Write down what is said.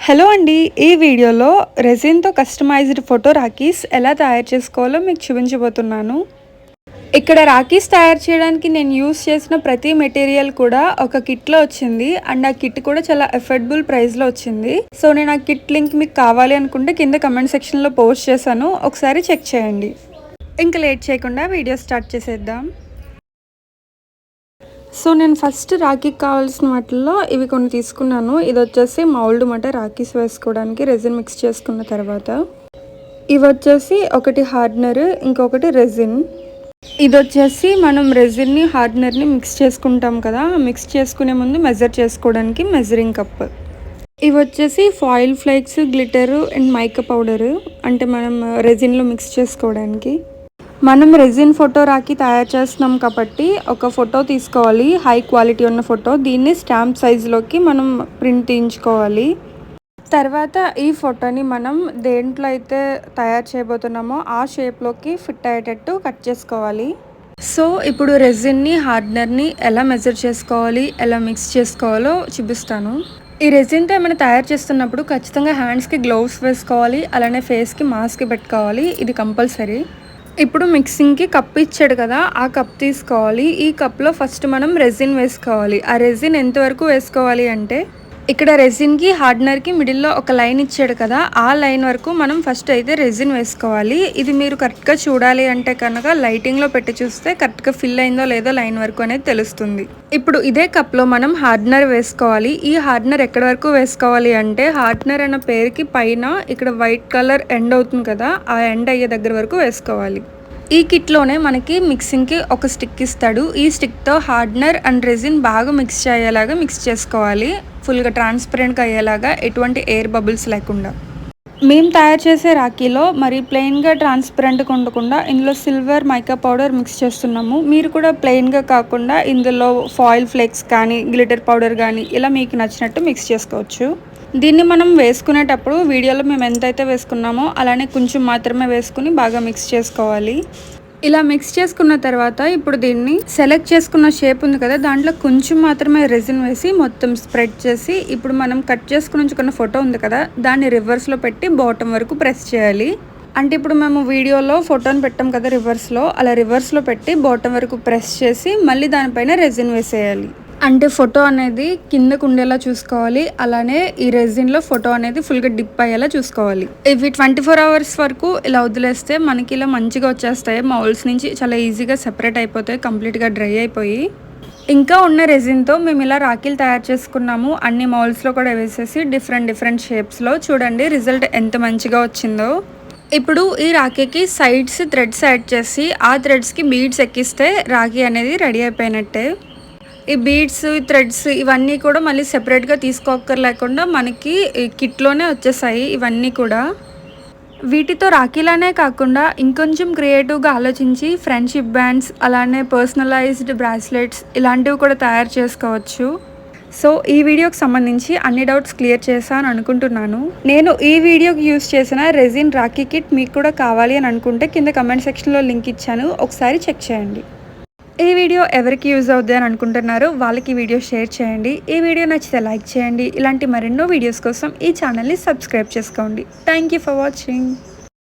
Hello అండి, ఈ వీడియోలో రెజిన్తో కస్టమైజ్డ్ ఫోటో రాఖీస్ ఎలా తయారు చేసుకోవాలో మీకు చూపించబోతున్నాను. ఇక్కడ రాఖీస్ తయారు చేయడానికి నేను యూస్ చేసిన ప్రతి మెటీరియల్ కూడా ఒక కిట్లో వచ్చింది. అండ్ ఆ కిట్ కూడా చాలా అఫోర్డబుల్ ప్రైస్లో వచ్చింది. సో నేను ఆ కిట్ లింక్ మీకు కావాలి అనుకుంటే కింద కమెంట్ సెక్షన్లో పోస్ట్ చేశాను, ఒకసారి చెక్ చేయండి. ఇంకా లేట్ చేయకుండా వీడియో స్టార్ట్ చేసేద్దాం. సో నేను ఫస్ట్ రాఖీకి కావాల్సిన వాటిల్లో ఇవి కొన్ని తీసుకున్నాను. ఇది వచ్చేసి మౌల్డ్ మాట రాఖీస్ వేసుకోవడానికి రెజిన్ మిక్స్ చేసుకున్న తర్వాత. ఇవి వచ్చేసి ఒకటి హార్డ్నర్, ఇంకొకటి రెజిన్. ఇది వచ్చేసి మనం రెజిన్ని హార్డ్నర్ని మిక్స్ చేసుకుంటాం కదా, మిక్స్ చేసుకునే ముందు మెజర్ చేసుకోవడానికి మెజరింగ్ కప్. ఇవి వచ్చేసి foil flakes, glitter and mica powder, అంటే మనం రెజిన్లో మిక్స్ చేసుకోవడానికి. మనం రెజిన్ ఫోటో రాఖీ తయారు చేస్తున్నాం కాబట్టి ఒక ఫోటో తీసుకోవాలి, హై క్వాలిటీ ఉన్న ఫోటో. దీన్ని స్టాంప్ సైజులోకి మనం ప్రింట్ తీయించుకోవాలి. తర్వాత ఈ ఫోటోని మనం దేంట్లో అయితే తయారు చేయబోతున్నామో ఆ షేప్లోకి ఫిట్ అయ్యేటట్టు కట్ చేసుకోవాలి. సో ఇప్పుడు రెజిన్ని, హార్డ్నర్ని ఎలా మెజర్ చేసుకోవాలి, ఎలా మిక్స్ చేసుకోవాలో చూపిస్తాను. ఈ రెజిన్తో ఏమైనా తయారు చేస్తున్నప్పుడు ఖచ్చితంగా హ్యాండ్స్కి గ్లౌస్ వేసుకోవాలి, అలానే ఫేస్కి మాస్క్ పెట్టుకోవాలి, ఇది కంపల్సరీ. ఇప్పుడు మిక్సింగ్కి కప్ ఇచ్చాడు కదా, ఆ కప్ తీసుకోవాలి. ఈ కప్లో ఫస్ట్ మనం రెజిన్ వేసుకోవాలి. ఆ రెజిన్ ఎంతవరకు వేసుకోవాలి అంటే, ఇక్కడ రెజిన్కి హార్డ్నర్కి మిడిల్లో ఒక లైన్ ఇచ్చాడు కదా, ఆ లైన్ వరకు మనం ఫస్ట్ అయితే రెజిన్ వేసుకోవాలి. ఇది మీరు కరెక్ట్గా చూడాలి అంటే కనుక లైటింగ్లో పెట్టి చూస్తే కరెక్ట్గా ఫిల్ అయిందో లేదో లైన్ వరకు అనేది తెలుస్తుంది. ఇప్పుడు ఇదే కప్లో మనం హార్డ్నర్ వేసుకోవాలి. ఈ హార్డ్నర్ ఎక్కడి వరకు వేసుకోవాలి అంటే, హార్డ్నర్ అన్న పేరుకి పైన ఇక్కడ వైట్ కలర్ ఎండ్ అవుతుంది కదా, ఆ ఎండ్ అయ్యే దగ్గర వరకు వేసుకోవాలి. ఈ కిట్లోనే మనకి మిక్సింగ్కి ఒక స్టిక్ ఇస్తాడు. ఈ స్టిక్తో హార్డ్నర్ అండ్ రెజిన్ బాగా మిక్స్ అయ్యేలాగా మిక్స్ చేసుకోవాలి, ఫుల్గా ట్రాన్స్పరెంట్గా అయ్యేలాగా, ఎటువంటి ఎయిర్ బబుల్స్ లేకుండా. మేము తయారు చేసే రాఖీలో మరి ప్లెయిన్గా ట్రాన్స్పరెంట్గా ఉండకుండా ఇందులో సిల్వర్ మైకా పౌడర్ మిక్స్ చేస్తున్నాము. మీరు కూడా ప్లెయిన్గా కాకుండా ఇందులో ఫాయిల్ ఫ్లేక్స్ కానీ, గ్లిటర్ పౌడర్ కానీ ఇలా మీకు నచ్చినట్టు మిక్స్ చేసుకోవచ్చు. దీన్ని మనం వేసుకునేటప్పుడు వీడియోలో మేము ఎంతైతే వేసుకున్నామో అలానే కొంచెం మాత్రమే వేసుకుని బాగా మిక్స్ చేసుకోవాలి. ఇలా మిక్స్ చేసుకున్న తర్వాత ఇప్పుడు దీన్ని సెలెక్ట్ చేసుకున్న షేప్ ఉంది కదా, దాంట్లో కొంచెం మాత్రమే రెజిన్ వేసి మొత్తం స్ప్రెడ్ చేసి, ఇప్పుడు మనం కట్ చేసుకుని ఉంచుకున్న ఫోటో ఉంది కదా, దాన్ని రివర్స్లో పెట్టి బాటమ్ వరకు ప్రెస్ చేయాలి. అంటే ఇప్పుడు మేము వీడియోలో ఫోటోని పెట్టాం కదా రివర్స్లో, అలా రివర్స్లో పెట్టి బాటమ్ వరకు ప్రెస్ చేసి మళ్ళీ దానిపైన రెజిన్ వేసేయాలి. అంటే ఫోటో అనేది కిందకు ఉండేలా చూసుకోవాలి, అలానే ఈ రెజిన్లో ఫోటో అనేది ఫుల్గా డిప్ అయ్యేలా చూసుకోవాలి. ఇవి 24 hours వరకు ఇలా వదిలేస్తే మనకి ఇలా మంచిగా వచ్చేస్తాయి. మౌల్స్ నుంచి చాలా ఈజీగా సెపరేట్ అయిపోతాయి, కంప్లీట్గా డ్రై అయిపోయి. ఇంకా ఉన్న రెజిన్తో మేము ఇలా రాఖీలు తయారు చేసుకున్నాము. అన్ని మౌల్స్లో కూడా వేసేసి డిఫరెంట్ షేప్స్లో. చూడండి రిజల్ట్ ఎంత మంచిగా వచ్చిందో. ఇప్పుడు ఈ రాఖీకి సైడ్స్ థ్రెడ్స్ యాడ్ చేసి ఆ థ్రెడ్స్కి బీడ్స్ ఎక్కిస్తే రాఖీ అనేది రెడీ అయిపోయినట్టే. ఈ బీడ్స్, థ్రెడ్స్ ఇవన్నీ కూడా మళ్ళీ సెపరేట్గా తీసుకోక్కర్లేకుండా మనకి కిట్లోనే వచ్చేసాయి ఇవన్నీ కూడా. వీటితో రాఖీలానే కాకుండా ఇంకొంచెం క్రియేటివ్గా ఆలోచించి ఫ్రెండ్షిప్ బ్యాండ్స్, అలానే పర్సనలైజ్డ్ బ్రాస్లెట్స్ ఇలాంటివి కూడా తయారు చేసుకోవచ్చు. సో ఈ వీడియోకి సంబంధించి అన్ని డౌట్స్ క్లియర్ చేశాను అనుకుంటున్నాను. నేను ఈ వీడియోకి యూస్ చేసిన రెజిన్ రాఖీ కిట్ మీకు కూడా కావాలి అని అనుకుంటే కింద కమెంట్ సెక్షన్లో లింక్ ఇచ్చాను, ఒకసారి చెక్ చేయండి. ఈ వీడియో ఎవరికి యూజ్ అవుద్ది అని అనుకుంటున్నారో వాళ్ళకి ఈ వీడియో షేర్ చేయండి. ఈ వీడియో నచ్చితే లైక్ చేయండి. ఇలాంటి మరెన్నో వీడియోస్ కోసం ఈ ఛానల్ని సబ్స్క్రైబ్ చేసుకోండి. Thank you for watching.